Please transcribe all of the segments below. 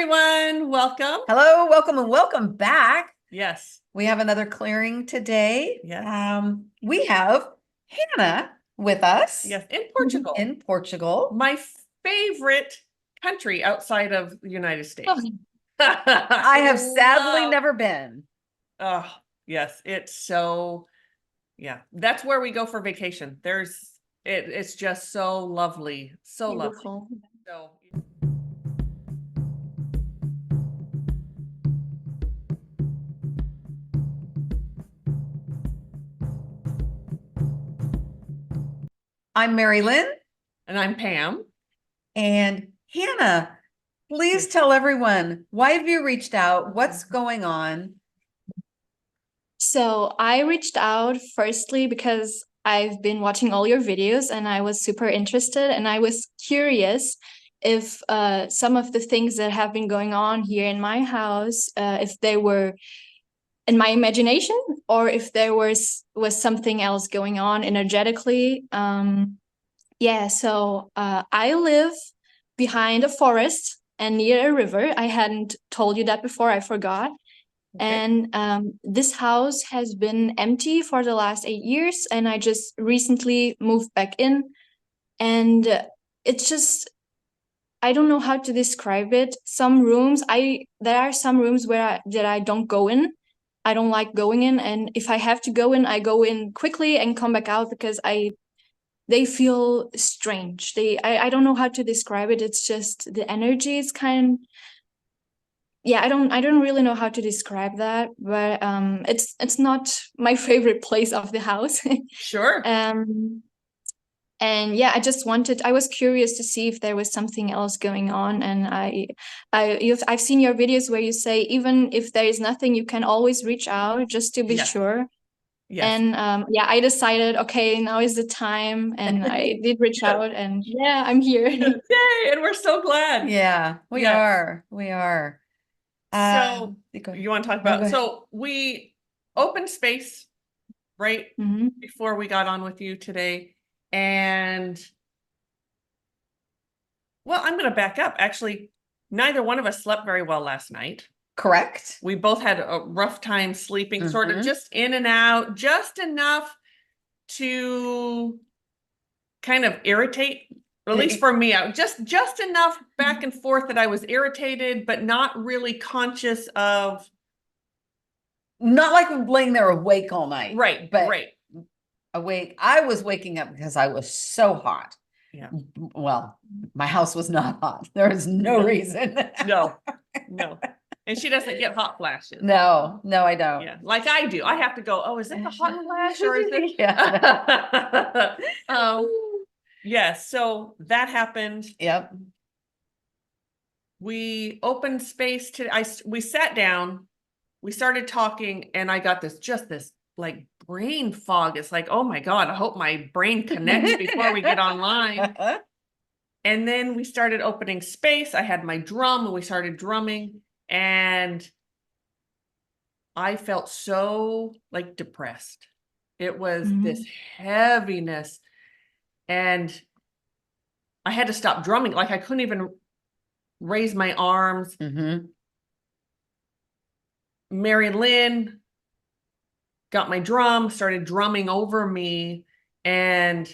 everyone. Welcome. Hello, welcome and welcome back. Yes. We have another clearing today. Yes. We have Hannah with us. Yes, in Portugal. In Portugal. My favorite country outside of the United States. I have sadly never been. Oh, yes. It's so, yeah. That's where we go for vacation. It's just so lovely. So Beautiful. lovely. So I'm Mari-Lyn. and I'm Pam. And Hannah, please tell everyone, why have you reached out? What's going on? So I reached out firstly because I've been watching all your videos and I was super interested, and I was curious if some of the things that have been going on here in my house, if they were in my imagination or if there was something else going on energetically. So I live behind a forest and near a river. I hadn't told you that before, I forgot. Okay. And this house has been empty for the last 8 years, and I just recently moved back in. And it's just, I don't know how to describe it. There are some rooms that I don't go in. I don't like going in, and if I have to go in, I go in quickly and come back out because they feel strange. I don't know how to describe it. It's just the energy is I don't really know how to describe that, but it's not my favorite place of the house. Sure. And yeah, I was curious to see if there was something else going on. And I've seen your videos where you say even if there is nothing, you can always reach out just to be Yes. sure. Yes. And I decided, okay, now is the time, and I did reach out, and yeah, I'm here. Yay, and we're so glad. Yeah, we Yes. are. We are. So you want to talk about, so we opened space right Mhm. before we got on with you today. And well, I'm going to back up. Actually, neither one of us slept very well last night. Correct. We both had a rough time sleeping, sort of just in and out, just enough to kind of irritate, or at least for me, just enough back and forth that I was irritated, but not really conscious of. Not like laying there awake all night. Right, but right. Awake. I was waking up because I was so hot. Yeah. Well, my house was not hot. There was no reason. No. And she doesn't get hot flashes. No, I don't. Yeah, like I do. I have to go, oh, is it the hot flash or is it? Yeah. Yes, so that happened. Yep. We opened space we sat down, we started talking, and I got this like brain fog. It's like, oh my God, I hope my brain connects before we get online. And then we started opening space. I had my drum and we started drumming, and I felt so like depressed. It was this heaviness, and I had to stop drumming. Like I couldn't even raise my arms. Mari-Lyn got my drum, started drumming over me, and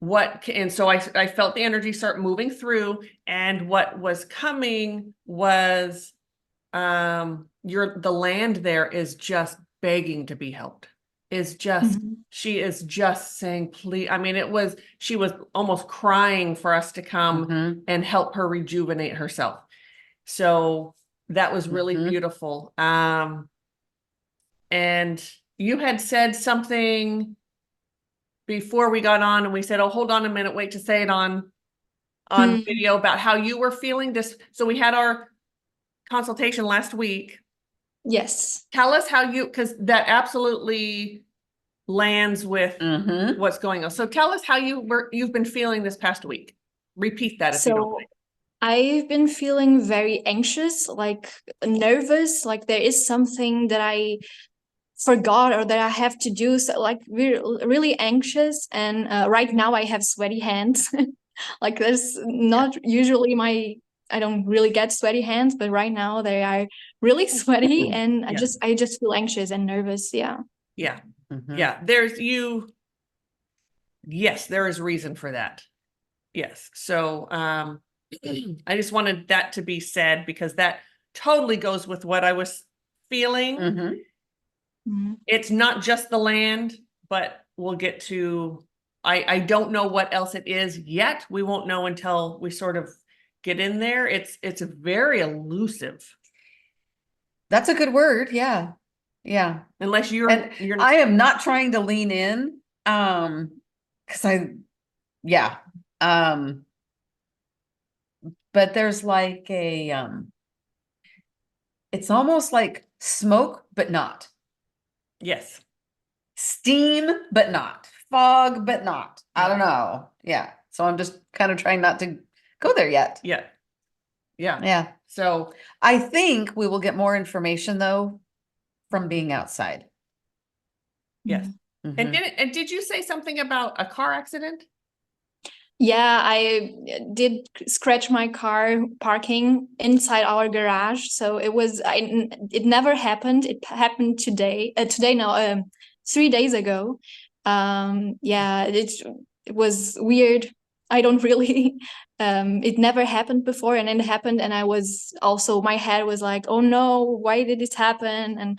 so I felt the energy start moving through, and what was coming was the land there is just begging to be helped. She is just saying, please. I mean, she was almost crying for us to come and help her rejuvenate herself. So that was really beautiful. And you had said something before we got on, and we said, oh, hold on a minute, wait to say it on video about how you were feeling this. So we had our consultation last week. Yes. Tell us how because that absolutely lands with what's going on. So tell us how you've been feeling this past week. Repeat that if you don't mind. I've been feeling very anxious, like nervous, like there is something that I forgot or that I have to do. So like really anxious. And right now I have sweaty hands. Like that's not usually my I don't really get sweaty hands, but right now they are really sweaty, and Yeah. I just feel anxious and nervous. Yeah. Yeah, Mhm. yeah, yes, there is reason for that. Yes, so, I just wanted that to be said because that totally goes with what I was feeling. Mhm. Mhm. It's not just the land, but we'll get to, I don't know what else it is yet. We won't know until we sort of get in there. It's very elusive, That's a good word. Yeah. Yeah. unless And you're, I am not trying to lean in, because yeah. Um, but there's like it's almost like smoke, but not. yes, Steam, but not. Fog, but not. I don't Yeah. know. Yeah. So I'm just kind of trying not to go there yet. yeah, yeah. Yeah. So, I think we will get more information though from being outside. yes. Mhm. And Mhm. did you say something about a car accident? Yeah, I did scratch my car parking inside our garage. So it never happened. It happened today. No, 3 days ago. Yeah, it was weird. I don't really. It never happened before, and then it happened, and I was also, my head was like, "Oh no, why did this happen?" And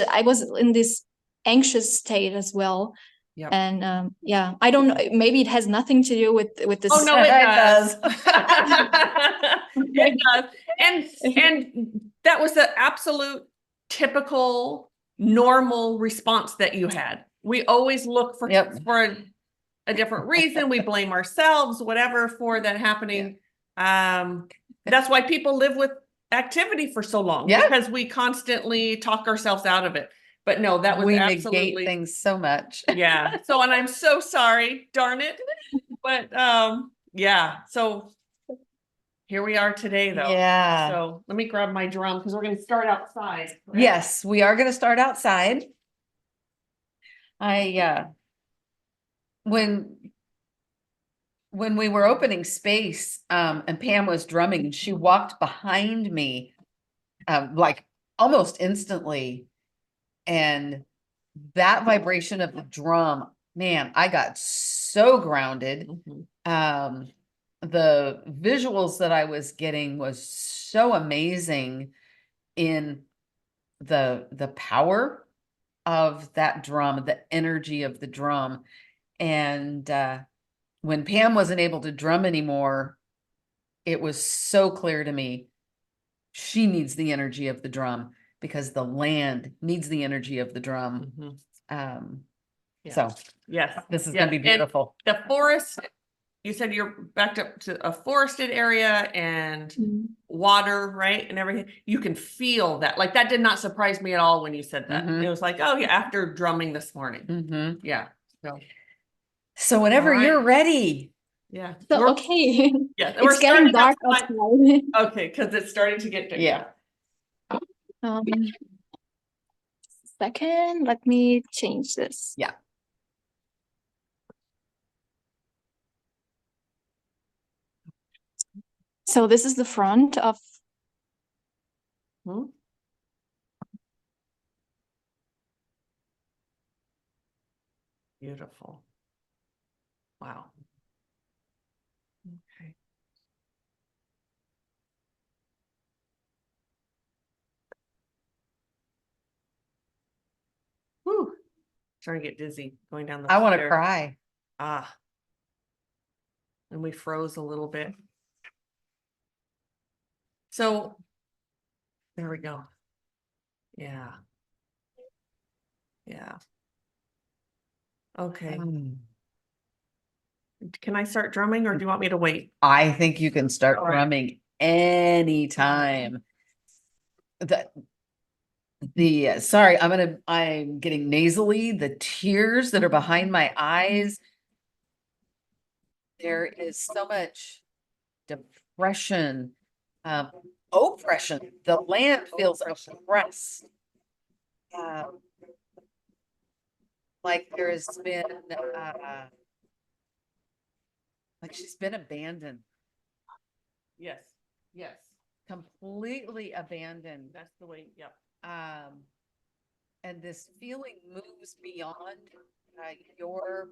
I was in this anxious state as well. Yeah. And yeah, I don't know, maybe it has nothing to do with this. Oh, no, it It does. does. It does. And that was the absolute typical normal response that you had. We always look for Yep. for a different reason. We blame ourselves, whatever, for that happening. That's why people live with activity for so long, Yeah. because we constantly talk ourselves out of it. But no, that was We negate absolutely, things so much. yeah. So, and I'm so sorry, darn it. But yeah, so here we are today though. Yeah. So let me grab my drum because we're gonna start outside. correct? Yes, we are going to start outside. When when we were opening space, and Pam was drumming, she walked behind me, like almost instantly. And that vibration of the drum, man, I got so grounded. Mhm. The visuals that I was getting was so amazing in the power of that drum, the energy of the drum. And when Pam wasn't able to drum anymore, it was so clear to me she needs the energy of the drum because the land needs the energy of the drum. Mhm. Yeah. So Yes. this is Yes. gonna be And beautiful. the forest, you said you're backed up to a forested area and Mhm. water, right? And everything. You can feel that. Like that did not surprise me at all when you said that. Mhm. It was like, oh yeah, after drumming this morning. Mhm. Yeah. So So whenever All right. you're ready, yeah. So We're- okay. yeah. We're It's getting starting dark outside. outside. Okay, because it's starting to get yeah. Um, second, let me change this. Yeah. So this is the front of. Hmm? Beautiful. Wow. Okay. Whew. Starting to get dizzy going down the I want to stairs. cry. Ah. And we froze a little bit. So there we go. Yeah. Yeah. Okay. Can I start drumming or do you want me to wait? I think you can start All right. drumming anytime. Sorry, I'm getting nasally. The tears that are behind my eyes. There is so much depression, oppression. The land feels oppressed. Um, like there has been, like she's been abandoned. Yes. Yes, completely abandoned. that's the way, yep. And this feeling moves beyond your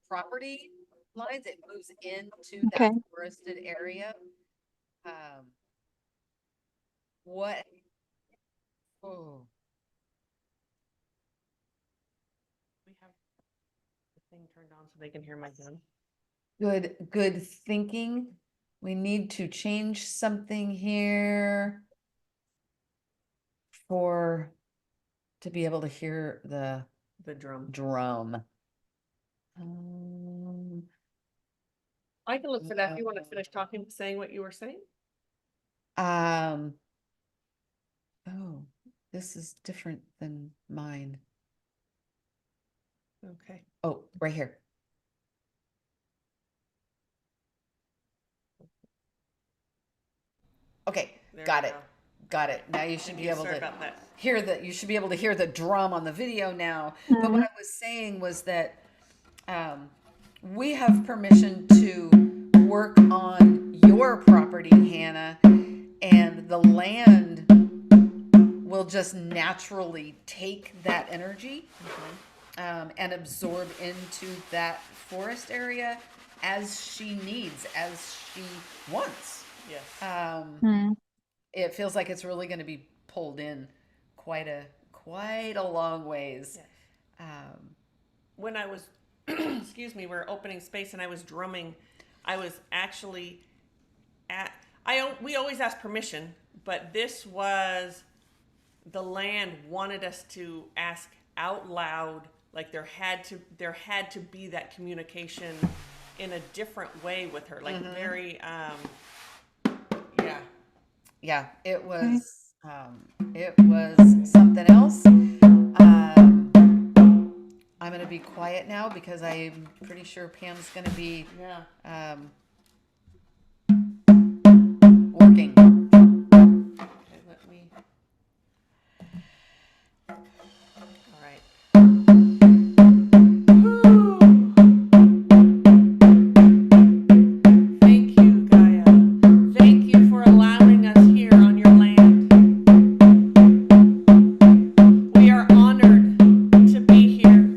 property lines. It moves into that Okay. forested area. What? Oh, We have the thing turned on so they can hear my gun. good thinking. We need to change something here to be able to hear the drum. drum. I can look for that if you want to finish talking, saying what you were saying. Oh, this is different than mine. Okay. Oh, right here. Okay, There got we it. go. Got it. Now you should Thank be you. able Sorry to about that. hear you should be able to hear the drum on the video now. But what Mhm. I was saying was that we have permission to work on your property, Hannah, and the land will just naturally take that energy and absorb into that forest area as she needs, as she wants. Yes. Mm. It feels like it's really going to be pulled in quite a long ways. Yes. Um, When I was, excuse me, we're opening space and I was drumming, I was actually we always ask permission, but this was, the land wanted us to ask out loud, like there had to be that communication in a different way with her, like very, yeah. yeah, it was something else. I'm going to be quiet now because I'm pretty sure Pam's going to be Yeah. working. Okay, let me. All right. Thank you, Gaia. Thank you for allowing us here on your land. We are honored to be here.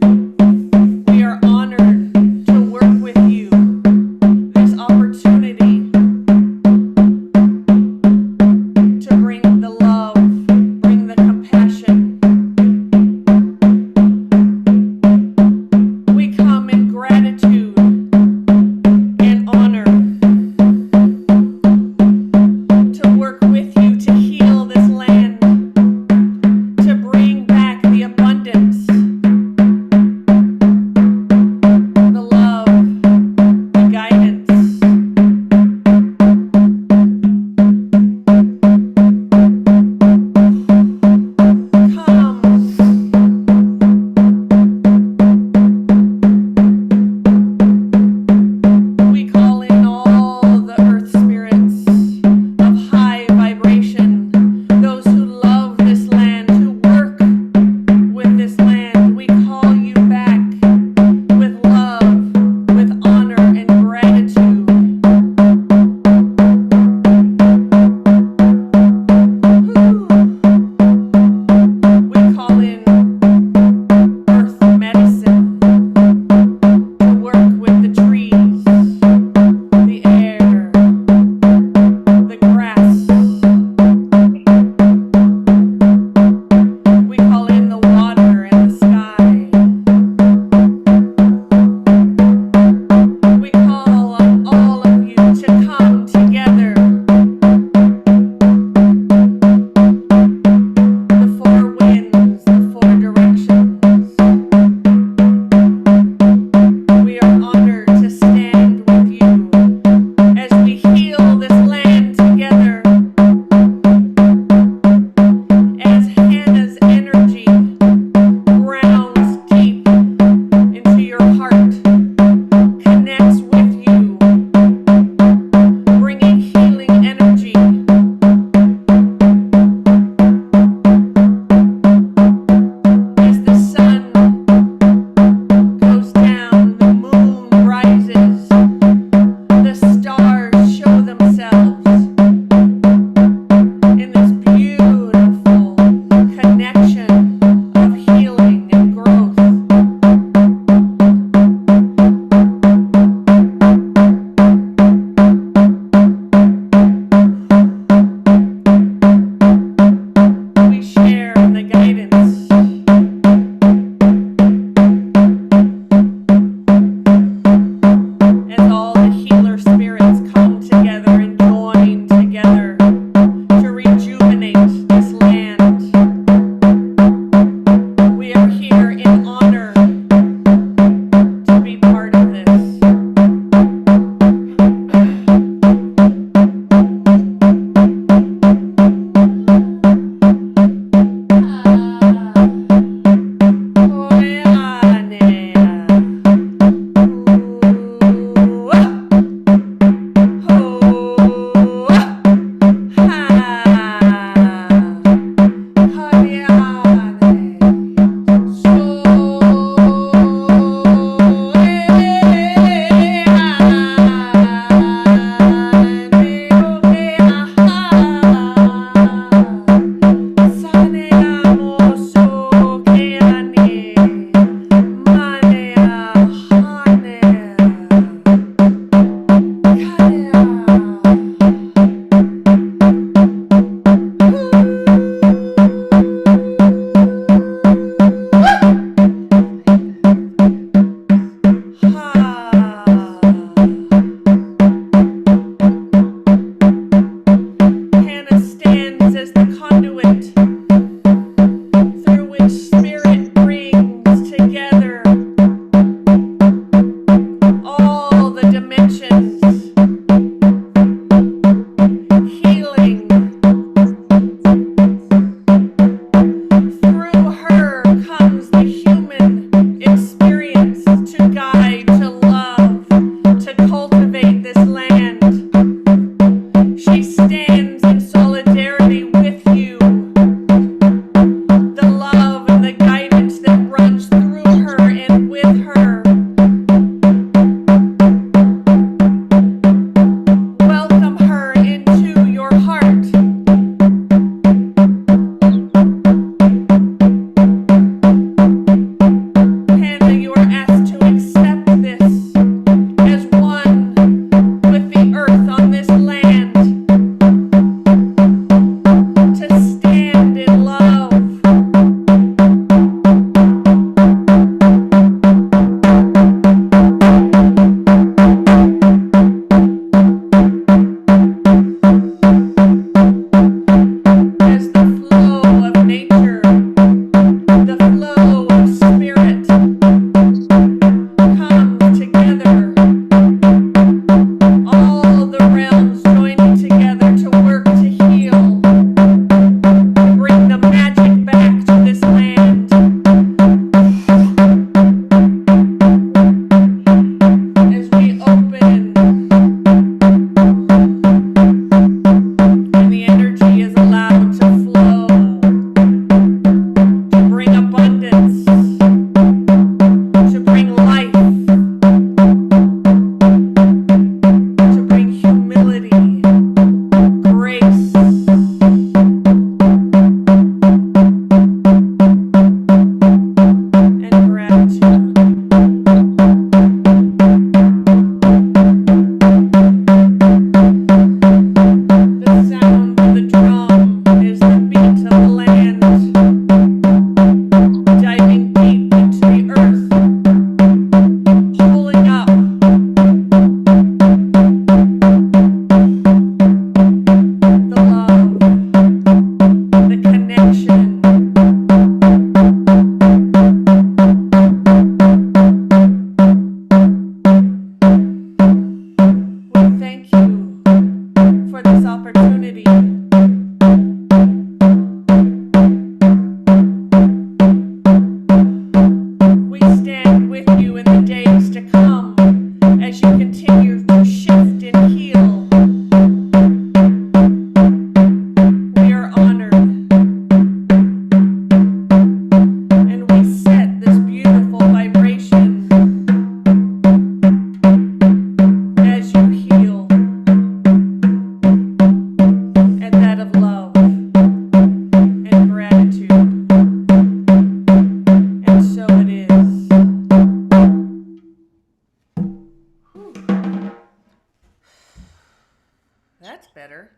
We are honored to work with you. This opportunity stands as the conduit through which spirit brings together all the dimensions, healing. Through her comes the human experience to guide, to love, to cultivate this land. She stands in solidarity with you. The love and the guidance that runs through her and with her. Welcome her into your heart. Hannah, you are asked to accept this as one with the earth on this land. To stand in love. As the flow of nature, the flow of spirit comes together, all the realms joining together to work to heal, to bring the magic back to this land. As we open and the energy is allowed to flow, to bring abundance, to bring life, to bring humility, grace, and gratitude. The sound of the drum is the beat of the land, diving deep into the earth, pulling up the love, the connection. We thank you for this opportunity. We stand with you in the days to come as you continue to shift and heal. We are honored. And we set this beautiful vibration as you heal, and that of love and gratitude. And so it is. Whew. That's better.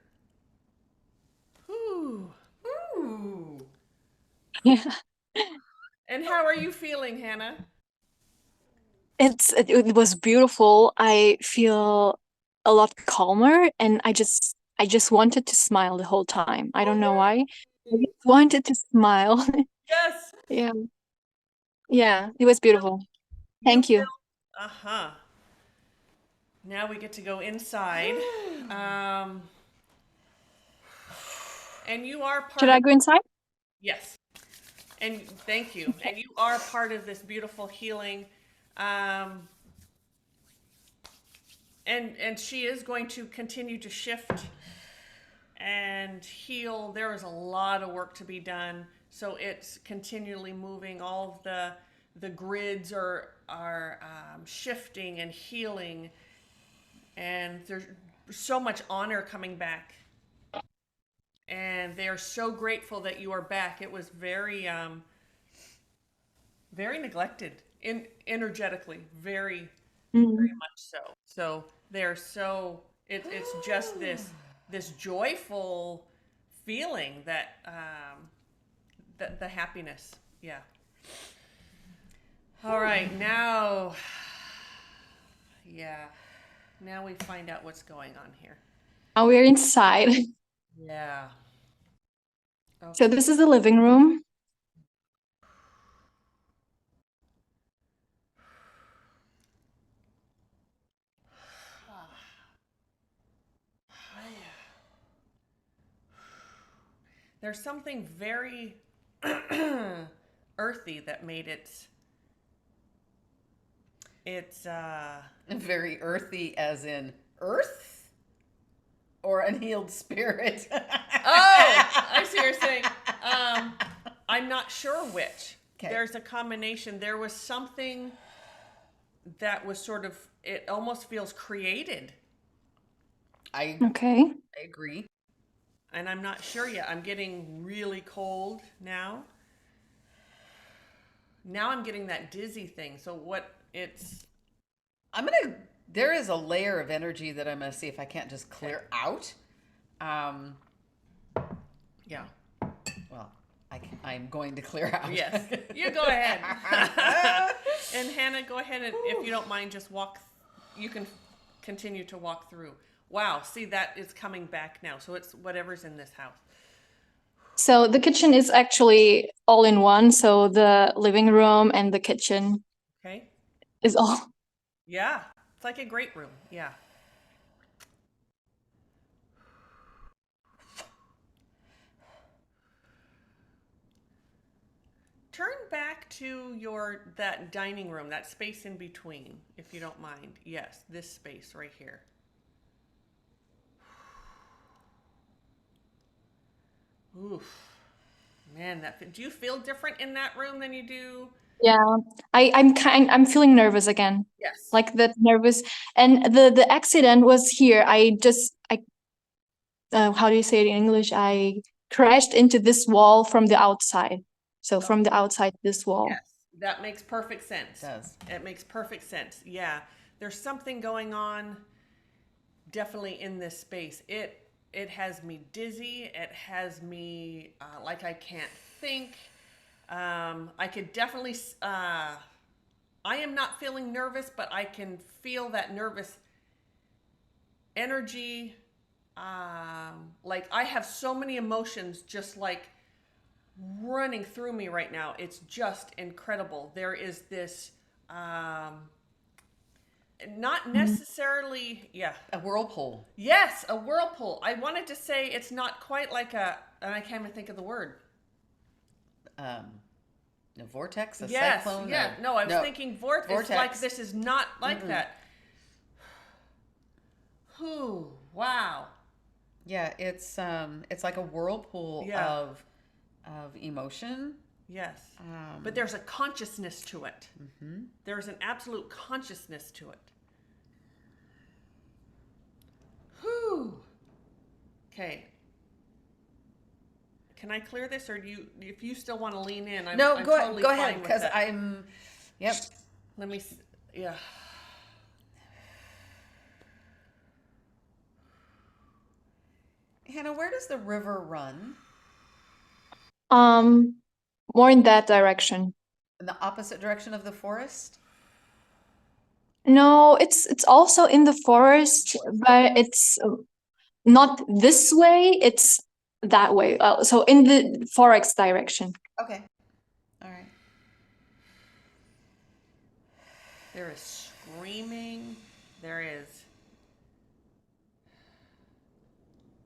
Whew. Ooh. Yeah. And how are you feeling, Hannah? It was beautiful. I feel a lot calmer, and I just wanted to smile the whole time. I don't know why. I just wanted to smile. Yes. Yeah. Yeah, it was beautiful. Thank you. Uh-huh. Now we get to go inside. Um, and you are part Should of, I go inside? yes. And thank you. And you are part of this beautiful healing. Um, and she is going to continue to shift and heal. There is a lot of work to be done. So it's continually moving. All of the grids are shifting and healing, and there's so much honor coming back. And they are so grateful that you are back. It was very neglected, energetically, very Mm. much so. So they're so it's just this joyful feeling that the happiness. Yeah. All right, now, yeah, now we find out what's going on here. Now we're inside. Yeah. So this is the living room. There's something very earthy that made it. It's Very earthy, as in earth, or unhealed spirit. oh, I see what you're saying. I'm not sure which. Okay. There's a combination. There was something that was sort of. It almost feels created, Okay. I agree. and I'm not sure yet. I'm getting really cold now. Now I'm getting that dizzy thing. So what? It's There is a layer of energy that I'm gonna see if I can't just clear out. yeah. Well, I'm going to clear out. Yes, you go ahead. And Hannah, go ahead and if you don't mind, just walk. You can continue to walk through. Wow, see that is coming back now. So it's whatever's in this house. So the kitchen is actually all in one. So the living room and the kitchen Okay. is all. Yeah, it's like a great room. Yeah. Turn back to that dining room, that space in between, if you don't mind. Yes, this space right here. Oof. Man, do you feel different in that room than you do? Yeah, I'm feeling nervous again. Yes. Like that nervous. And the accident was here. How do you say it in English? I crashed into this wall from the outside. So from the outside, this wall. Yes, that makes perfect sense. It does. It makes perfect sense. Yeah. There's something going on definitely in this space. It has me dizzy. It has me like I can't think. I could definitely I am not feeling nervous, but I can feel that nervous energy. Like I have so many emotions just like running through me right now. It's just incredible. There is this not necessarily, yeah. A whirlpool. Yes, a whirlpool. I wanted to say it's not quite like and I can't even think of the word. A vortex, a Yes, cyclone. yeah. No, I was thinking vortex. Like this is not like that. Whew, wow. Yeah, it's like a whirlpool Yeah. of emotion. Yes. But there's a consciousness to it. There's an absolute consciousness to it. Whew. Okay. Can I clear this, or if you still want to lean in, I'm No, totally go fine ahead, with because that. Yep. Let me, yeah. Hannah, where does the river run? More in that direction. In the opposite direction of the forest? No, it's also in the forest, but it's not this way. It's that way. So in the forest direction. Okay. All right. There is screaming. There is,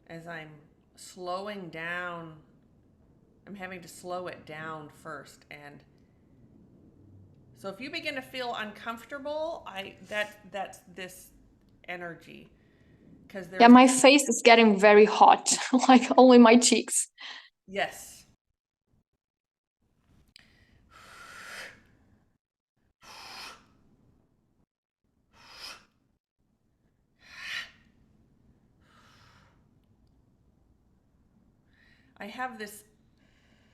as I'm slowing down, I'm having to slow it down first. And so if you begin to feel uncomfortable, that's this energy. Yeah, my face is getting very hot, like only my cheeks. Yes. I have this,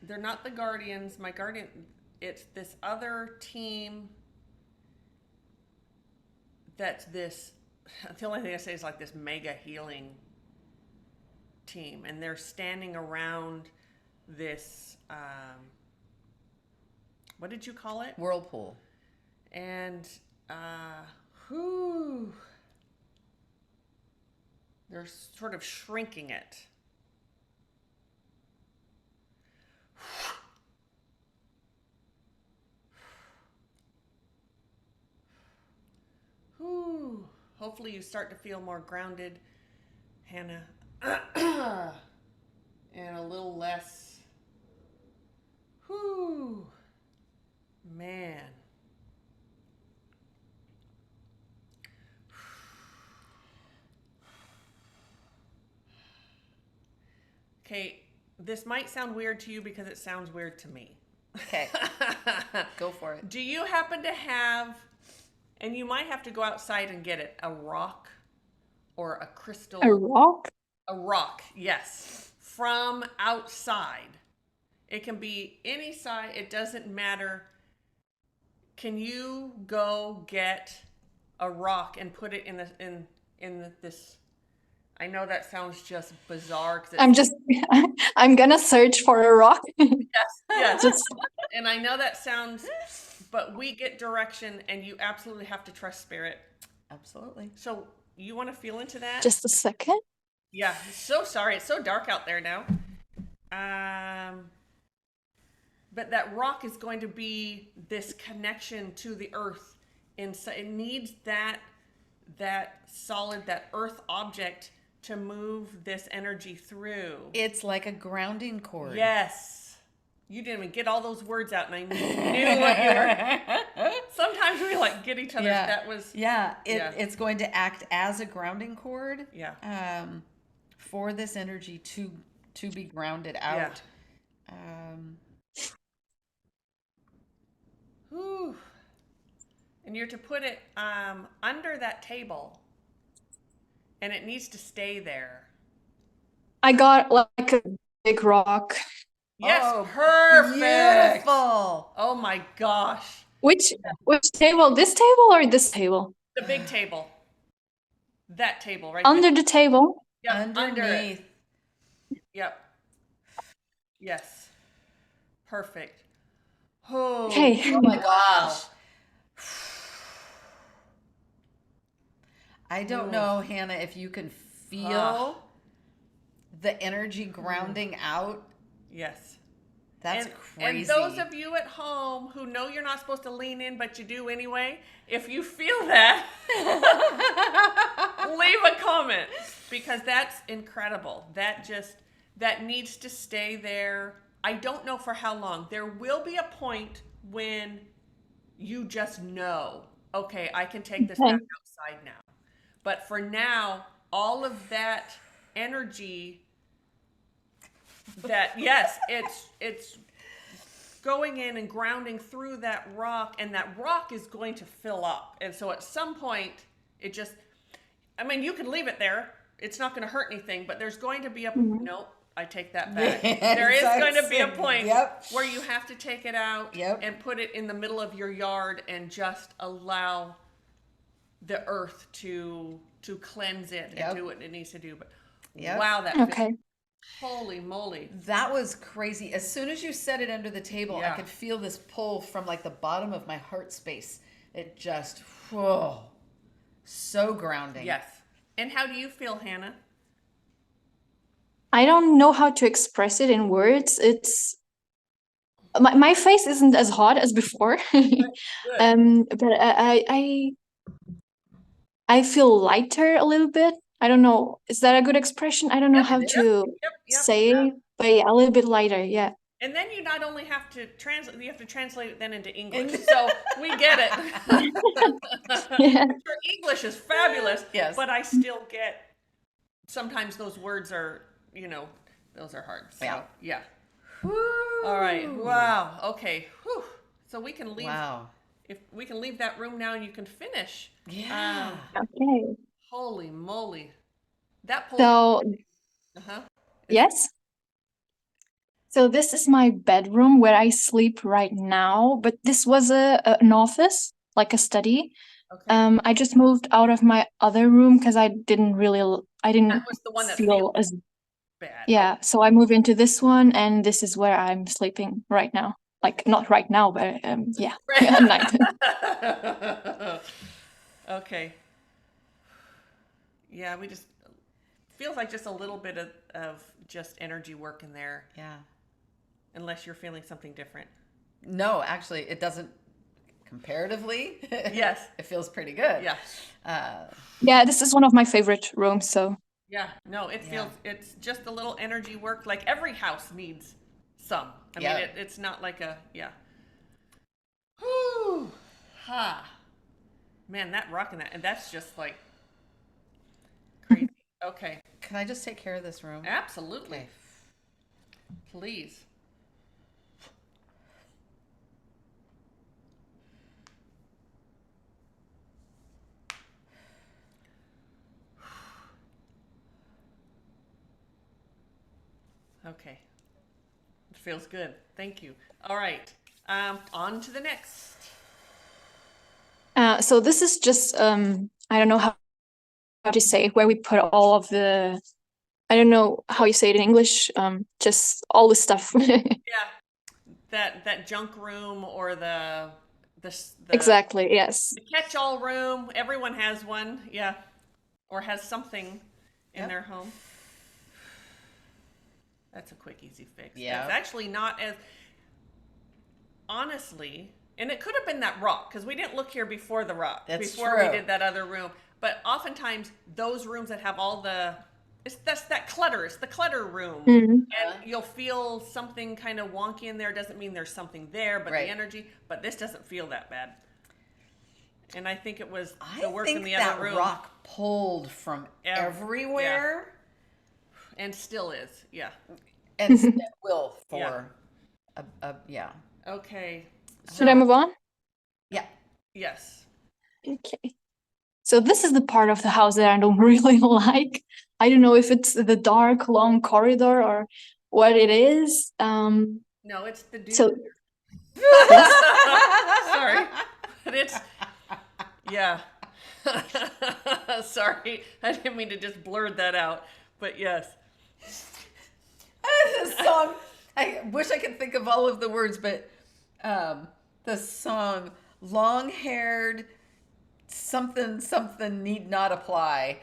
they're not the Guardians. My Guardian, it's this other team that's this, the only thing I say is like this mega healing team. And they're standing around this, what did you call it? Whirlpool. And, they're sort of shrinking it. hopefully you start to feel more grounded, Hannah, and a little less. Whew, man. Okay, this might sound weird to you because it sounds weird to me. Okay. Go for it. Do you happen to have, and you might have to go outside and get it, a rock or a crystal? A rock? A rock, yes, from outside. It can be any size, it doesn't matter. Can you go get a rock and put it in this? I know that sounds just bizarre because I'm just I'm gonna search for a rock. yes. Just And I know that sounds, but we get direction, and you absolutely have to trust spirit. Absolutely. So you want to feel into that? just a second. Yeah. So sorry, it's so dark out there now. But that rock is going to be this connection to the earth, and so it needs that solid, that earth object to move this energy through. It's like a grounding cord. Yes. You didn't even get all those words out, and I knew what you were. Sometimes we like get each other. Yeah. That was Yeah, it's going to act as a grounding cord. Yeah. For this energy to be grounded out. Whew. And you're to put it under that table, and it needs to stay there. I got like a big rock. Yes, Oh, perfect. Beautiful. Oh my gosh. Which table? This table or this table? The big table. That table right Under there. the table. Yep, under it. Underneath. Yep. Yes. Perfect. Oh, Okay. Oh my gosh. I don't know, Hannah, if you can feel the energy grounding out. Yes. That's And crazy. those of you at home who know you're not supposed to lean in, but you do anyway, if you feel that, leave a comment, because that's incredible. That needs to stay there. I don't know for how long. There will be a point when you just know, okay, I can take this back outside now. But for now, all of that energy that, yes, it's going in and grounding through that rock, and that rock is going to fill up. And so at some point, it just, I mean, you can leave it there. It's not going to hurt anything, but there's going to be a, nope, I take that back. There is going to be a point where you have to take it out and put it in the middle of your yard and just allow the earth to cleanse it and do what it needs to do. But wow, that feels, holy moly. That was crazy. As soon as you set it under the table, I could feel this pull from like the bottom of my heart space. It just, whoa, so grounding. Yes. And how do you feel, Hannah? I don't know how to express it in words. It's my face isn't as hot as before. But I feel lighter a little bit. I don't know. Is that a good expression? I don't know how to say it, but yeah, a little bit lighter. Yeah. And then you not only have to translate, you have to translate it then into English. So we get it. Yeah. Your English is fabulous. Yes. But I still get, sometimes those words are, those are hard. So, yeah. All right. Wow. Okay. Whew. So we can leave. Wow. If we can leave that room now, and you can finish. Yeah. Okay. Holy moly. That pulled. So, yes. So this is my bedroom where I sleep right now, but this was an office, like a study. Okay. I just moved out of my other room because I didn't That was the one that feel feels as bad. Yeah, so I moved into this one, and this is where I'm sleeping right now. Like, not right now, but yeah, at night. Okay. Yeah, we just feels like just a little bit of just energy work in there. Yeah. Unless you're feeling something different. No, actually, it doesn't comparatively, Yes. it feels pretty good. Yeah. Yeah, this is one of my favorite rooms. So Yeah. No, it feels, it's just a little energy work. Like every house needs some. I mean, Yeah. it's not like a, yeah. Whew. Ha. Man, that rocking that. And that's just like crazy. Okay. Can I just take care of this room? Absolutely. Okay. Please. Okay. It feels good. Thank you. All right. On to the next. so this is just I don't know how to say it, where we put all of the, I don't know how you say it in English, just all the stuff. Yeah. That junk room or the Exactly, yes. the catch-all room. Everyone has one. Yeah. Or has something in Yep. their home. That's a quick, easy fix. Yeah. That's actually not as, honestly, and it could have been that rock because we didn't look here before the rock. That's before true. we did that other room. But oftentimes those rooms that have all the, that's that clutter. It's the clutter room. Mhm. And you'll feel something kind of wonky in there. Doesn't mean there's something there, but Right. the energy. But this doesn't feel that bad. And I think it was I the work think in the that other room. rock pulled from everywhere, And still is. Yeah. and still will for yeah. Okay. Should I move on? Yeah. Yes. Okay. So this is the part of the house that I don't really like. I don't know if it's the dark, long corridor or what it is. No, it's the dude. So Sorry, but it's, yeah. Sorry, I didn't mean to just blurt that out, but yes. This song, I wish I could think of all of the words, but the song long-haired something something need not apply.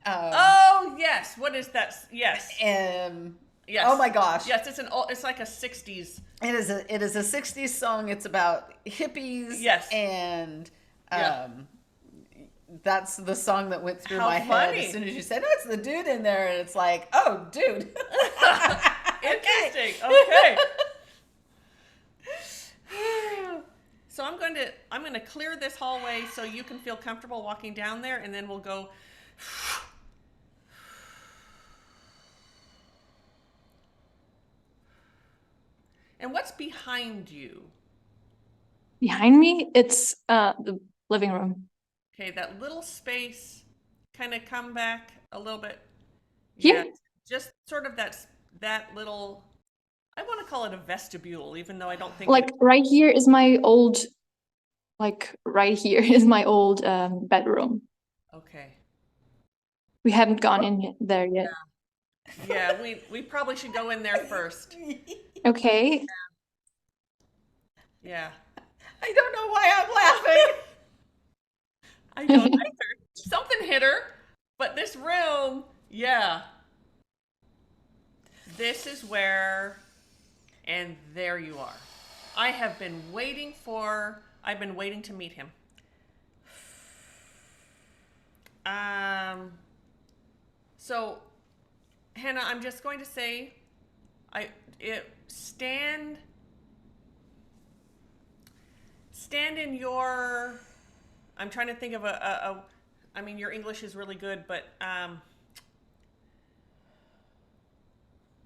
Oh yes, what is that? Yes, Yes. Oh my gosh. Yes, it's like a '60s. It is a 60s song. It's about hippies. Yes. And Yeah. that's the song that went through How my head funny. as soon as you said, "Oh, it's the dude in there," and it's like, "Oh, dude." Interesting. Okay. So I'm going to clear this hallway so you can feel comfortable walking down there, and then we'll go. And what's behind you? behind me, it's the living room. Okay, that little space, kind of come back a little bit. Here? Yeah, just sort of that little, I want to call it a vestibule, even though I don't think Like right here is my old, like right here is my old bedroom. Okay. We haven't gone in there yet. Yeah, we probably should go in there first. Okay. Yeah. I don't know why I'm laughing. I don't either. Something hit her, but this room, yeah. This is where, and there you are. I've been waiting to meet him. So, Hannah, I'm just going to say, stand in your, I'm trying to think of I mean, your English is really good, but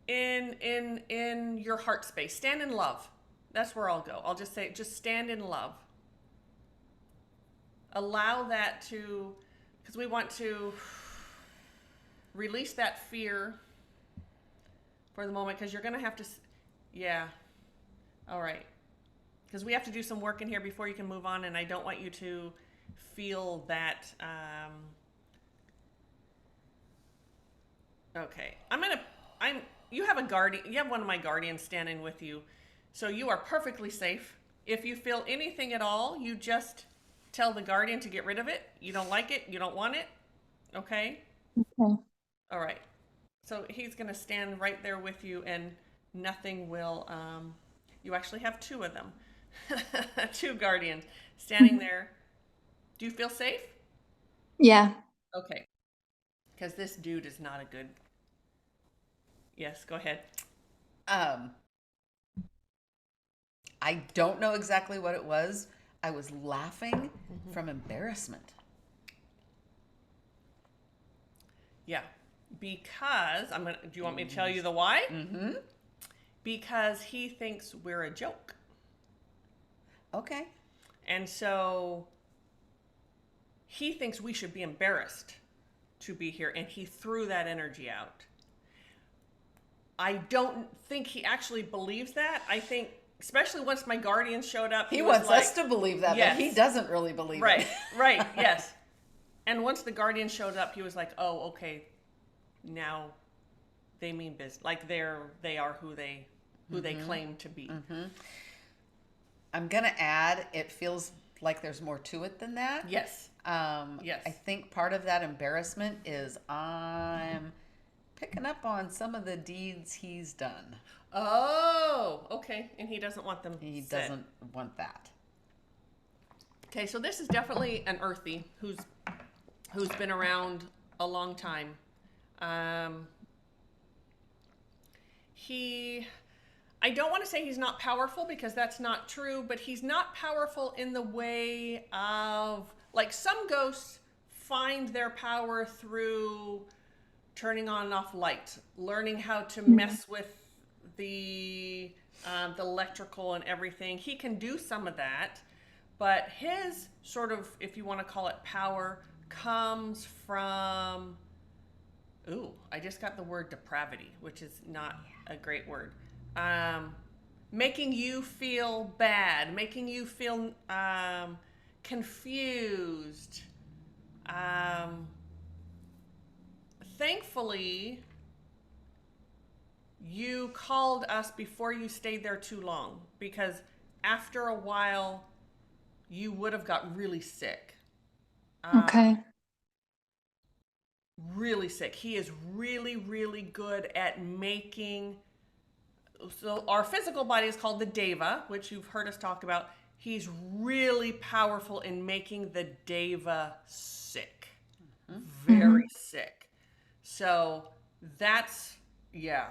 in your heart space, stand in love. That's where I'll go. I'll just say, just stand in love. Allow that to, because we want to release that fear for the moment, because you're going to have to, yeah. All right. Because we have to do some work in here before you can move on, and I don't want you to feel that. Okay. You have a guardian, you have one of my guardians standing with you, so you are perfectly safe. If you feel anything at all, you just tell the guardian to get rid of it. You don't like it, you don't want it. Okay? Okay. All right. So he's going to stand right there with you, and nothing will, you actually have two of them. Two guardians standing there. Do you feel safe? Yeah. Okay. Because this dude is not a good. Yes, go ahead. Um, I don't know exactly what it was. I was laughing from embarrassment. Yeah. Because do you want me to tell you the why? Mm-hmm. Because he thinks we're a joke. Okay. And so he thinks we should be embarrassed to be here, and he threw that energy out. I don't think he actually believes that. I think, especially once my guardian showed up, He was wants like, us to believe that, yes. but he doesn't really believe Right, it. right, yes. And once the guardian showed up, he was like, "Oh, okay, now they mean business. Like they are who they claim to be." I'm gonna add, it feels like there's more to it than that. Yes. Yes. I think part of that embarrassment is I'm picking up on some of the deeds he's done. Oh, okay. And he doesn't want them He said. doesn't want that. Okay, so this is definitely an earthy who's been around a long time. I don't want to say he's not powerful because that's not true, but he's not powerful in the way of, like, some ghosts find their power through turning on and off light, learning how to mess with the electrical and everything. He can do some of that, but his sort of, if you want to call it power, comes from, ooh, I just got the word depravity, which is not a great word. Making you feel bad, making you feel confused. Thankfully, you called us before you stayed there too long, because after a while, you would have got really sick. Okay. Really sick. He is really, really good at making. So our physical body is called the deva, which you've heard us talk about. He's really powerful in making the deva sick. Very sick. So that's, yeah.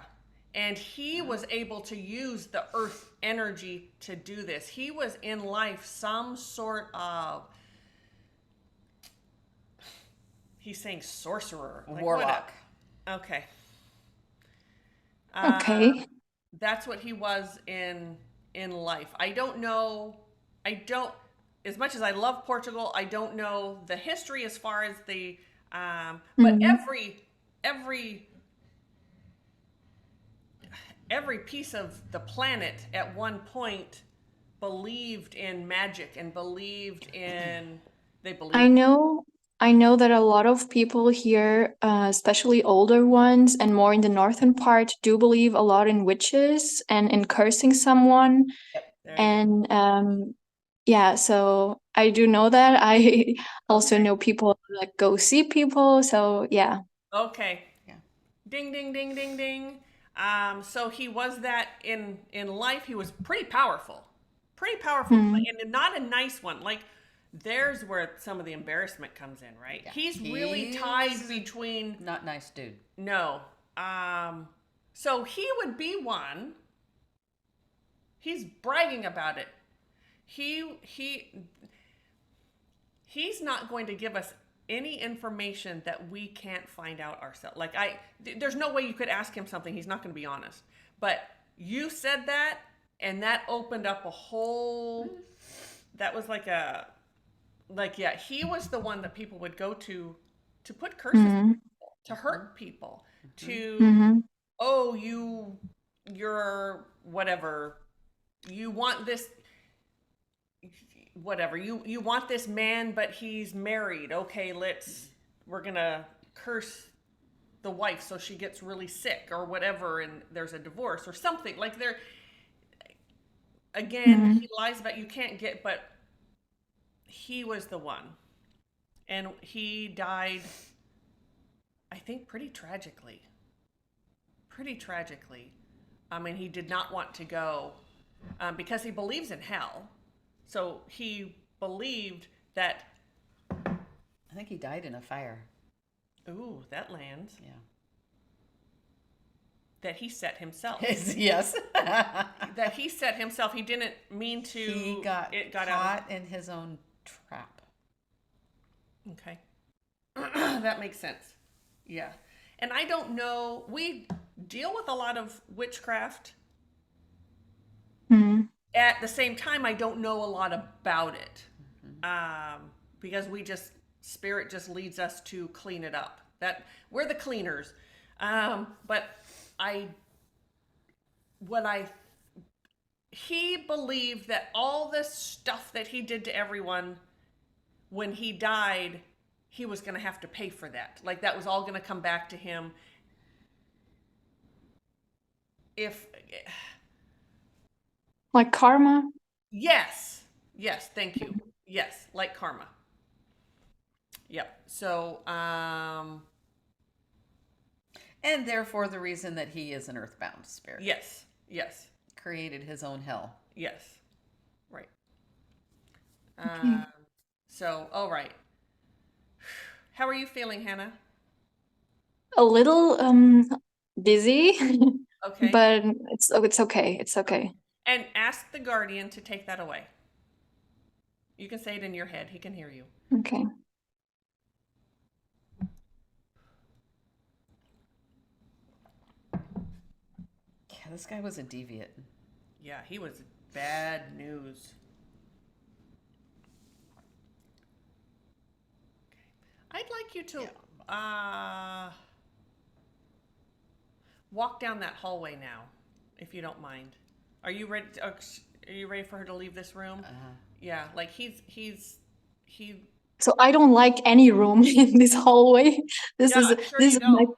And he was able to use the earth energy to do this. He was in life some sort of, he's saying sorcerer. Like Warlock. Okay. Okay. That's what he was in life. I don't know. As much as I love Portugal, I don't know the history as far as the but every piece of the planet at one point believed in magic and believed in they believed. I know that a lot of people here, especially older ones and more in the northern part, do believe a lot in witches and in cursing someone. There you And yeah, so I do know that. I also Okay. know people that go see people. So yeah. go. Okay. Yeah. Ding ding ding ding ding. So he was that in life. He was pretty powerful, Hmm. and not a nice one. Like there's where some of the embarrassment comes in, right? Yeah. He's really He tied was between Not nice dude. no. So he would be one. He's bragging about it. He's not going to give us any information that we can't find out ourselves. Like there's no way you could ask him something he's not going to be honest. But you said that, and that opened up a whole. That was yeah. He was the one that people would go to put curses, Hmm. to hurt people, to Hmm. oh you're whatever, you want this whatever you want this man, but he's married. Okay, we're gonna curse the wife so she gets really sick or whatever, and there's a divorce or something. Like there again, Hmm. he lies about you can't get, but he was the one, and he died, I think, pretty tragically. I mean, he did not want to go. because he believes in hell. So he believed that, I think he died in a fire. ooh, that lands, Yeah. that he set himself. Yes. That he set himself. He didn't mean to. He got it got caught in his own trap. Okay. That makes sense. Yeah. And I don't know, we deal with a lot of witchcraft. Mhm. At the same time, I don't know a lot about it. Because spirit just leads us to clean it up. That we're the cleaners. But I, what I, he believed that all this stuff that he did to everyone, when he died, he was going to have to pay for that. Like that was all going to come back to him. If Like karma. yes, yes, thank you. Yes, like karma. Yep. So, And therefore, the reason that he is an earthbound spirit. yes, yes, Created his own hell. yes, right. Okay. So, all right. How are you feeling, Hannah? A little busy, Okay. but it's okay. It's okay. And ask the guardian to take that away. You can say it in your head. He can hear you. Okay. Yeah, this guy was a deviant. Yeah, he was bad news. I'd like you to walk down that hallway now, if you don't mind. Are you ready? Are you ready for her to leave this room? Yeah, like he. So I don't like any room in this hallway. This Yeah, is I'm sure this you is my don't.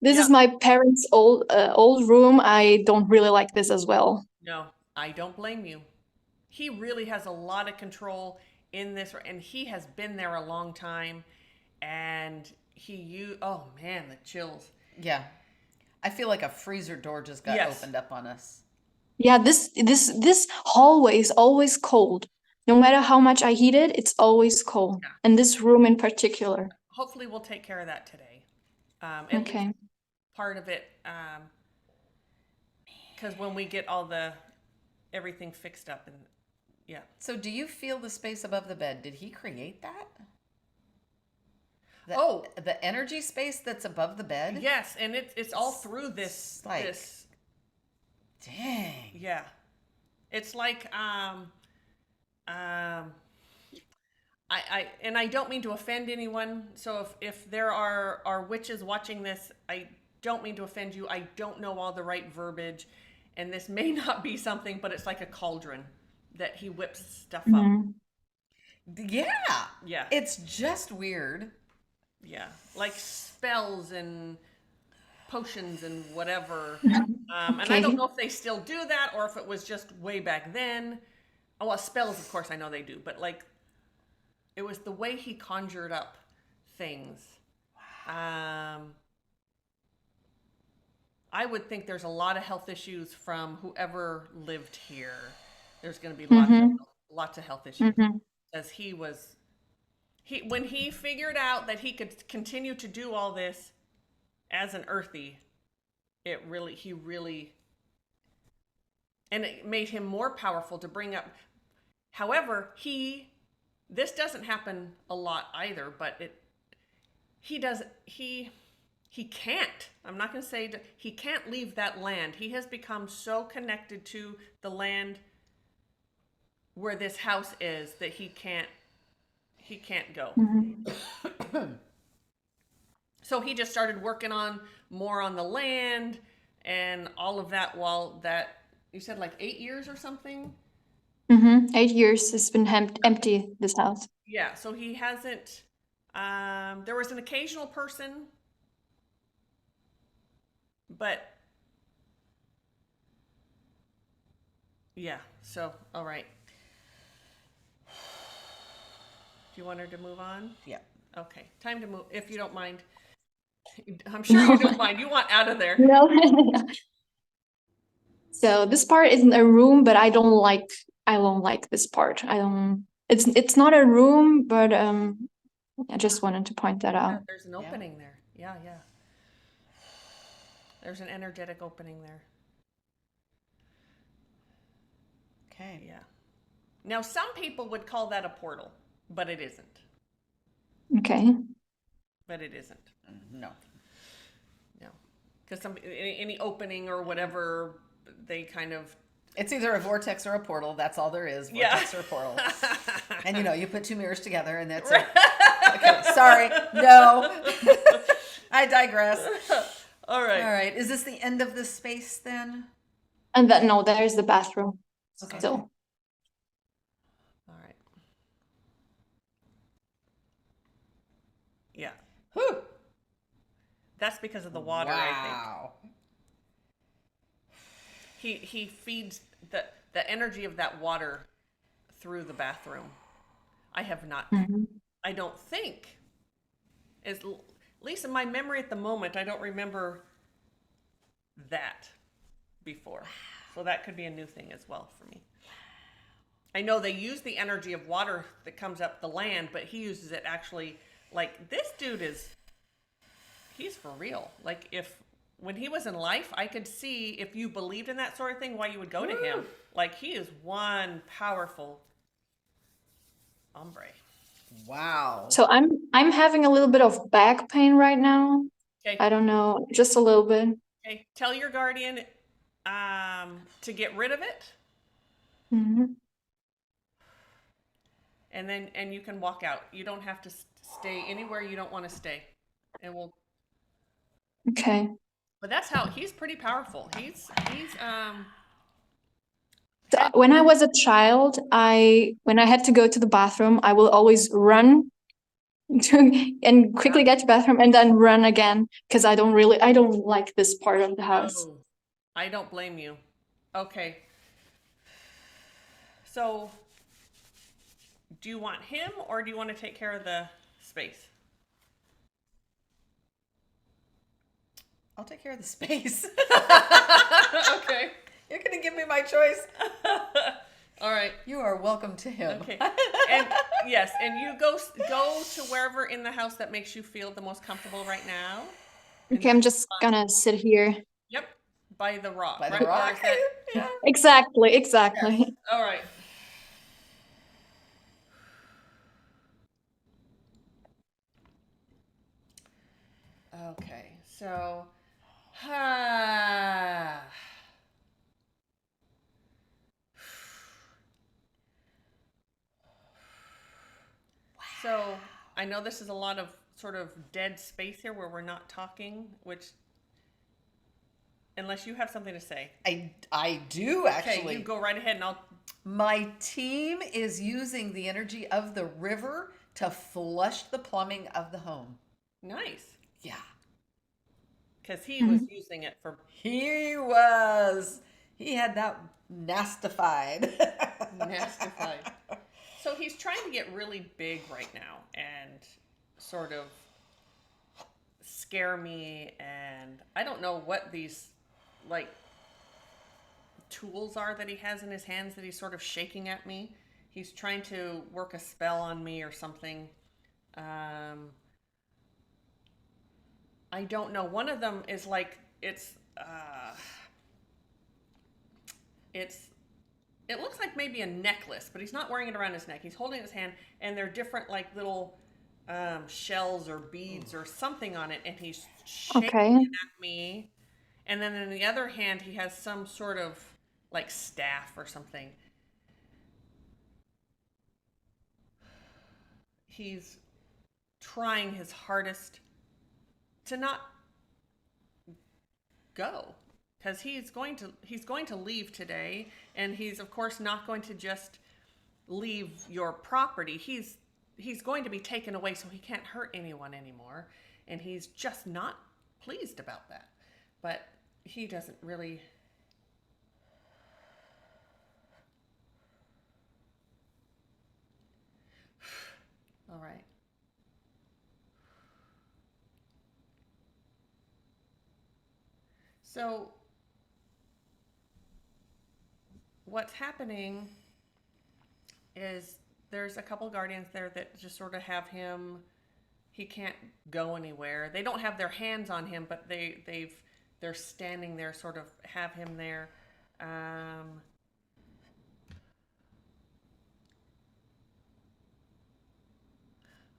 this Yeah. is my parents' old room. I don't really like this as well. No, I don't blame you. He really has a lot of control in this, and he has been there a long time. And oh man, the chills. Yeah. I feel like a freezer door just got Yes. opened up on us. Yeah, this hallway is always cold. No matter how much I heat it, it's always cold. Yeah. And this room in particular. Hopefully, we'll take care of that today. At least Okay. part of it, because when we get everything fixed up, and yeah. So do you feel the space above the bed? Did he create that? The energy space that's above the bed? Yes, and it's all through this this. Dang. Yeah, it's like I don't mean to offend anyone. So if there are witches watching this, I don't mean to offend you. I don't know all the right verbiage, and this may not be something, but it's like a cauldron that he whips stuff up. Mhm. Yeah. Yeah. It's just weird. Yeah, like spells and potions and whatever. And I Okay. don't know if they still do that or if it was just way back then. Oh, well, spells, of course, I know they do, but like it was the way he conjured up things. I would think there's a lot of health issues from whoever lived here. There's going to be lots of health issues, Mhm. as when he figured out that he could continue to do all this as an earthy, he really, and it made him more powerful to bring up. However, this doesn't happen a lot either, but he can't. I'm not going to say he can't leave that land. He has become so connected to the land where this house is that he can't go. Mhm. So he just started working more on the land and all of that, while that, you said like 8 years or something? 8 years it's been empty, this house. Yeah, so he hasn't, there was an occasional person, but yeah, so, all right. Do you want her to move on? Yeah. Okay, time to move, if you don't mind. I'm sure you don't mind. You want out of there. No. So this part isn't a room, but I don't like this part. It's not a room, but I just wanted to point that out. There's an opening there. Yeah, yeah. There's an energetic opening there. Okay. Yeah. Now, some people would call that a portal, but it isn't. Okay. But it isn't. No. No. Because any opening or whatever, they kind of. It's either a vortex or a portal. That's all there is. Yeah. Vortex or portal. And you put two mirrors together and that's it. Okay, sorry. No. I digress. All right. All right. Is this the end of the space then? And no, there's the bathroom still. All right. Yeah. Whew. That's because of the water, I think. Wow. He feeds the energy of that water through the bathroom. I have not. Mhm. I don't think. At least in my memory at the moment, I don't remember that before. So that could be a new thing as well for me. I know they use the energy of water that comes up the land, but he uses it actually. Like, this dude he's for real. Like, when he was in life, I could see if you believed in that sort of thing, why you would go to him. Like, he is one powerful hombre. Wow. So I'm having a little bit of back pain right now. Okay. I don't know, just a little bit. Okay. Tell your guardian to get rid of it, Mhm. and you can walk out. You don't have to stay anywhere you don't want to stay. And Okay. but that's how he's pretty powerful. He's So when I was a child, when I had to go to the bathroom, I will always run and quickly get to the bathroom and then run again because I don't like this part of the house. Oh, I don't blame you. Okay. So, do you want him or do you want to take care of the space? I'll take care of the space. Okay. You're going to give me my choice. All right. You are welcome to him. Okay. And yes, and you go to wherever in the house that makes you feel the most comfortable right now. Okay, I'm just gonna sit here. Yep. By the rock. By the right? Or rock. is that- Yeah. Exactly. Yes. All right. Okay. So, so I know this is a lot of sort of dead space here where we're not talking, which, unless you have something to say. I do actually. Okay, you go right ahead and I'll. My team is using the energy of the river to flush the plumbing of the home. Nice. Yeah. Because he was using it for. He was. He had that nastified. Nastified. So he's trying to get really big right now and sort of scare me, and I don't know what these like tools are that he has in his hands that he's sort of shaking at me. He's trying to work a spell on me or something. I don't know. One of them is like it looks like maybe a necklace, but he's not wearing it around his neck. He's holding it in his hand, and they're different like little shells or beads or something on it, and he's shaking it at me. And then in the other hand, he has some sort of like staff or something. He's trying his hardest to not go, because he's going to leave today, and he's of course not going to just leave your property. He's going to be taken away, so he can't hurt anyone anymore, and he's just not pleased about that. But he doesn't really. All right. So what's happening is there's a couple guardians there that just sort of have him. He can't go anywhere. They don't have their hands on him, but they're standing there, sort of have him there.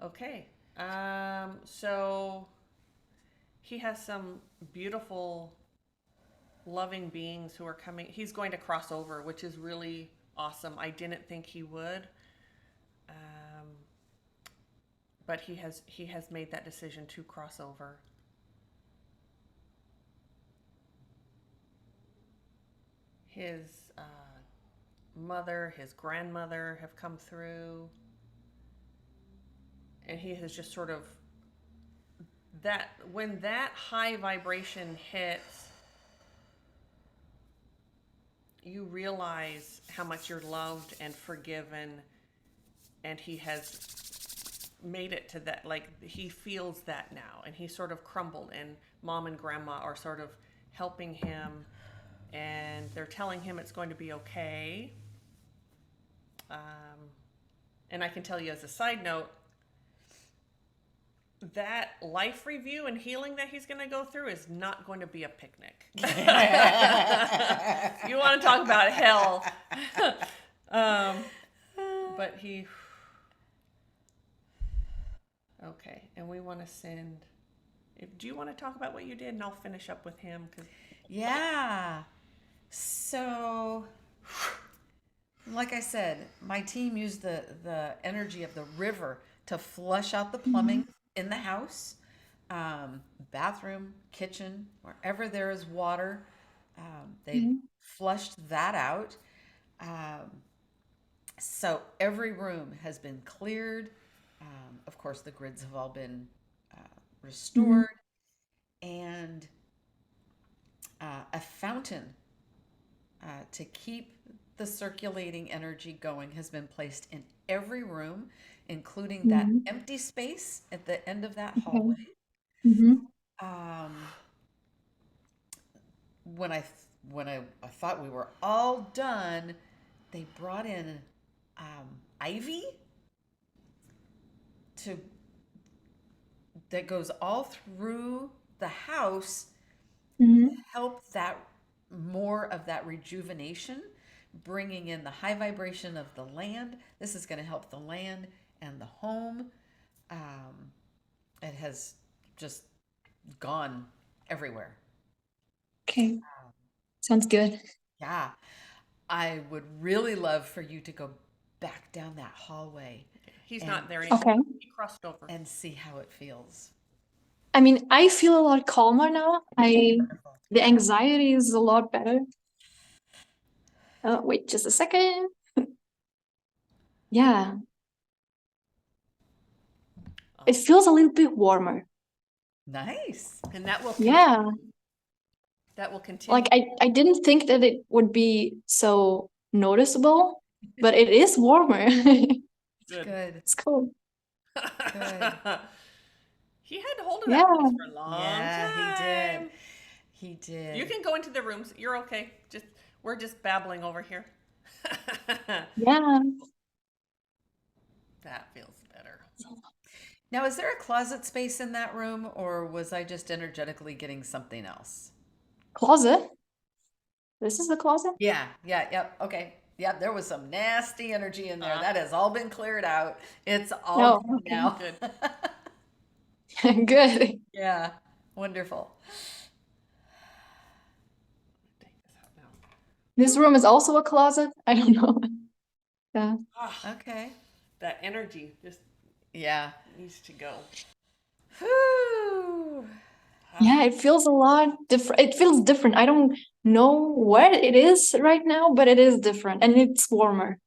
Okay. So he has some beautiful, loving beings who are coming. He's going to cross over, which is really awesome. I didn't think he would. But he has made that decision to cross over. His mother, his grandmother have come through, and he has just sort of that when that high vibration hits, you realize how much you're loved and forgiven, and he has made it to that, like he feels that now, and he sort of crumbled, and mom and grandma are sort of helping him, and they're telling him it's going to be okay. And I can tell you as a side note, that life review and healing that he's going to go through is not going to be a picnic. You want to talk about hell. But he... Okay, and we want to send... Do you want to talk about what you did, and I'll finish up with him? Yeah. So, like I said, my team used the energy of the river to flush out the plumbing in the house, bathroom, kitchen, wherever there is water. They flushed that out. So every room has been cleared. Of course, the grids have all been restored, and a fountain to keep the circulating energy going has been placed in every room, including that empty space at the end of that hallway. When I thought we were all done, they brought in ivy that goes all through the house to help that more of that rejuvenation, bringing in the high vibration of the land. This is going to help the land and the home. It has just gone everywhere. Okay. Sounds good. Yeah. I would really love for you to go back down that hallway. He's not there anymore. Okay. He crossed over. And see how it feels. I mean, I feel a lot calmer now. The anxiety is a lot better. Wait just a second. Yeah. It feels a little bit warmer. Nice. And that will that will continue. Like I didn't think that it would be so noticeable, but it is warmer. Good. It's cool. Good. He had hold of that place for a long time. Yeah, he did. You can go into the rooms. You're okay. We're just babbling over here. Yeah. That feels better. Now, is there a closet space in that room, or was I just energetically getting something else? Closet? This is the closet? Yeah, yep, okay. Yep, there was some nasty energy in there. That has all been cleared out. It's all good now. Good. Good. Yeah, wonderful. Take this out now. This room is also a closet? I don't know. Yeah. Okay. That energy just needs to go. Whew. Yeah, it feels a lot different. It feels different. I don't know what it is right now, but it is different and it's warmer.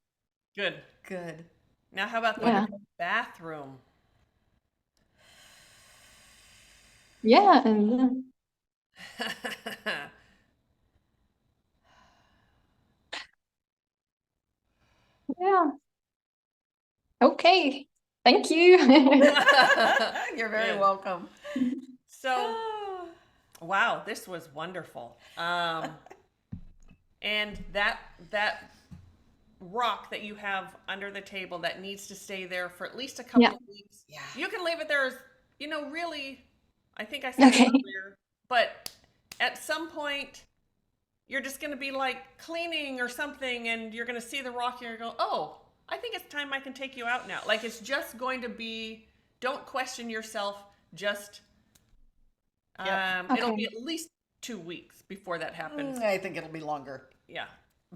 Good. Good. Now, how about the bathroom? Yeah, and yeah. Okay. Thank you. You're very welcome. So, wow, this was wonderful. And that rock that you have under the table that needs to stay there for at least a couple Yeah. of weeks. Yeah. You can leave it there as, really, I think I said it Okay. earlier, but at some point you're just going to be like cleaning or something and you're going to see the rock and you're going to go, oh, I think it's time I can take you out now. Like it's just going to be, don't question yourself, just, it'll be Okay. at least 2 weeks before that happens. I think it'll be longer, Yeah.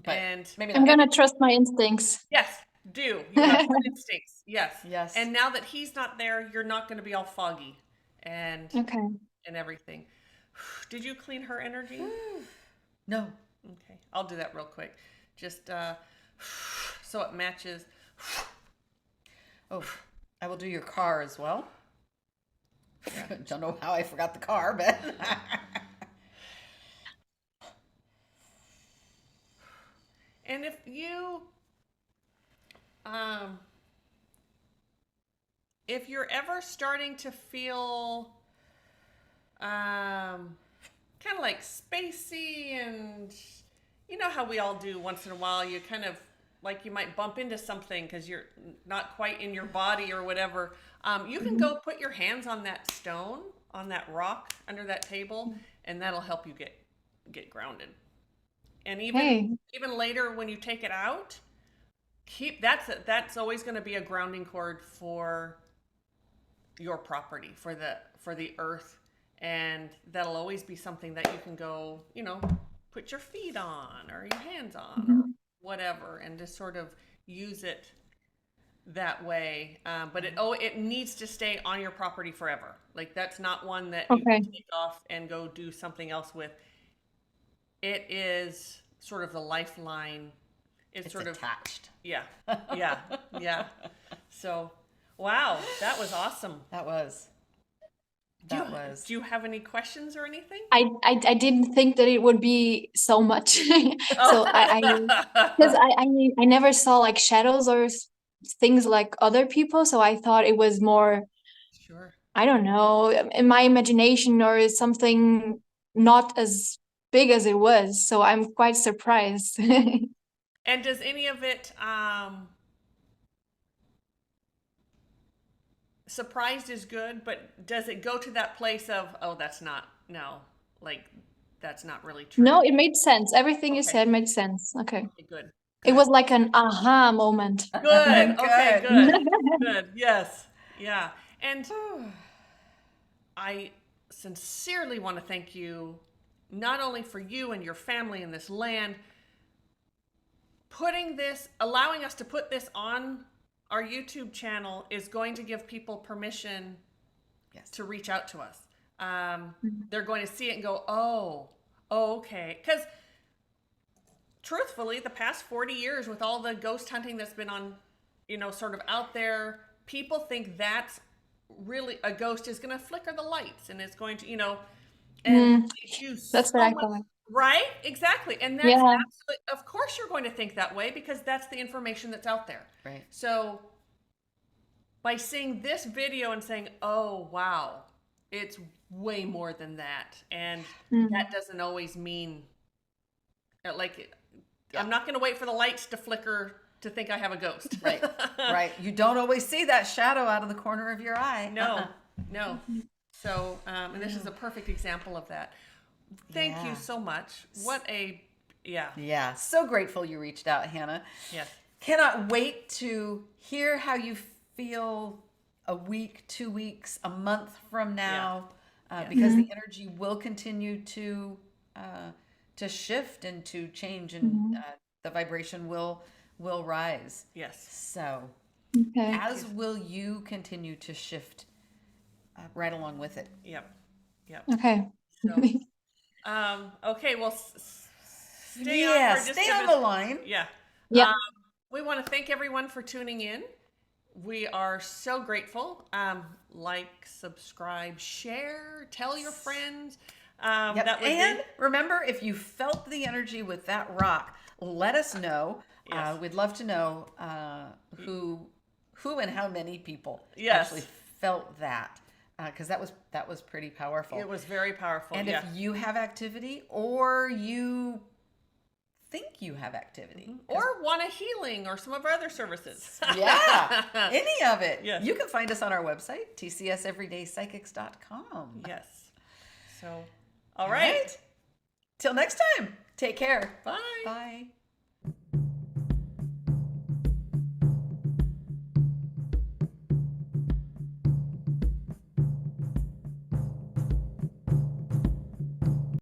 but And maybe I'm not. gonna trust my instincts. yes, do. You have good instincts. Yes. Yes. And now that he's not there, you're not going to be all foggy and Okay. everything. Did you clean her energy? No. Okay. I'll do that real quick. Just so it matches. Oh, I will do your car as well. Don't know how I forgot the car, but And if you if you're ever starting to feel kind of like spacey, and you know how we all do once in a while, you kind of like you might bump into something because you're not quite in your body or whatever, you can go put your hands on that stone, on that rock under that table, and that'll help you get grounded. And Hey. even later when you take it out, that's always going to be a grounding cord for your property, for the earth, and that'll always be something that you can go, put your feet on or your hands on or whatever, and just sort of use it that way. But it needs to stay on your property forever. Like that's not one that you Okay. can take off and go do something else with. It is sort of the lifeline. It's sort of attached. yeah. So, wow, that was awesome. That was. Do you have any questions or anything? I didn't think that it would be so much. So because I never saw like shadows or things like other people, so I thought it was more, Sure. I don't know, in my imagination or something not as big as it was. So I'm quite surprised. And does any of it surprised is good, but does it go to that place of, oh, that's not really true? No, it made sense. Everything you Okay. said made sense. Okay. Okay, good. It was like an aha moment. Good. Okay, Good. Good. Yes. Yeah. And I sincerely want to thank you, not only for you and your family in this land, allowing us to put this on our YouTube channel is going to give people permission to reach out to us. They're going to see it and go, oh, okay. Because truthfully, the past 40 years with all the ghost hunting that's been on, sort of out there, people think that's really a ghost is going to flicker the lights and it's going to, and That's what I thought. Right? Exactly. And that's absolutely, of course you're going to think that way because that's the information that's out there. Right. So by seeing this video and saying, oh, wow, it's way more than that. And that doesn't always mean I'm not going to wait for the lights to flicker to think I have a ghost. Right. Right. You don't always see that shadow out of the corner of your eye. No. So, and this is a perfect example of that. Thank you so much. Yeah. So grateful you reached out, Hannah. Yes. Cannot wait to hear how you feel a week, 2 weeks, a month from now, because the energy will continue to shift and to change, and the vibration will rise. Yes. So, Okay. as will you continue to shift right along with it. Yep. Okay. So, okay. Well, stay on the line. Yeah. Yeah. We want to thank everyone for tuning in. We are so grateful. Like, subscribe, share, tell your friends. And remember, if you felt the energy with that rock, let us know. Yes. We'd love to know who and how many people Yes. actually felt that, because that was pretty powerful. It was very powerful. And if you have activity or you think you have activity. Or want a healing or some of our other services. Yeah, any of it. Yes. You can find us on our website, tcseverydaypsychics.com. Yes. So, all right. Till next time, take care. Bye. Bye.